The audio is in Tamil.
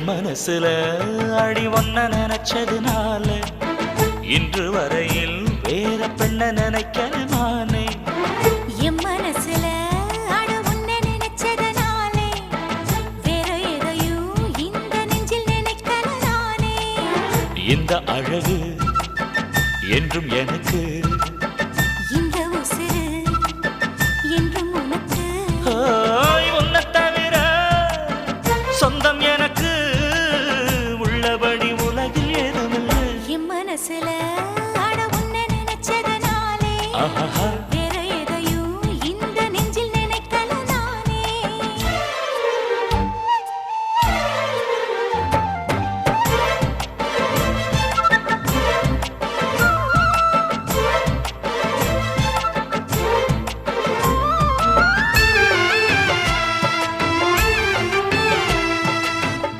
மனசுல அடி ஒன்ன நினைச்சதுனால இன்று வரையில் வேற பெண்ண நினைக்கிற நானே. என் மனசுல அட உன்னை நினைச்சதனாலே வேற எதையும் இந்த நெஞ்சில் நினைக்கல நானே. இந்த அழகு என்றும் எனக்கு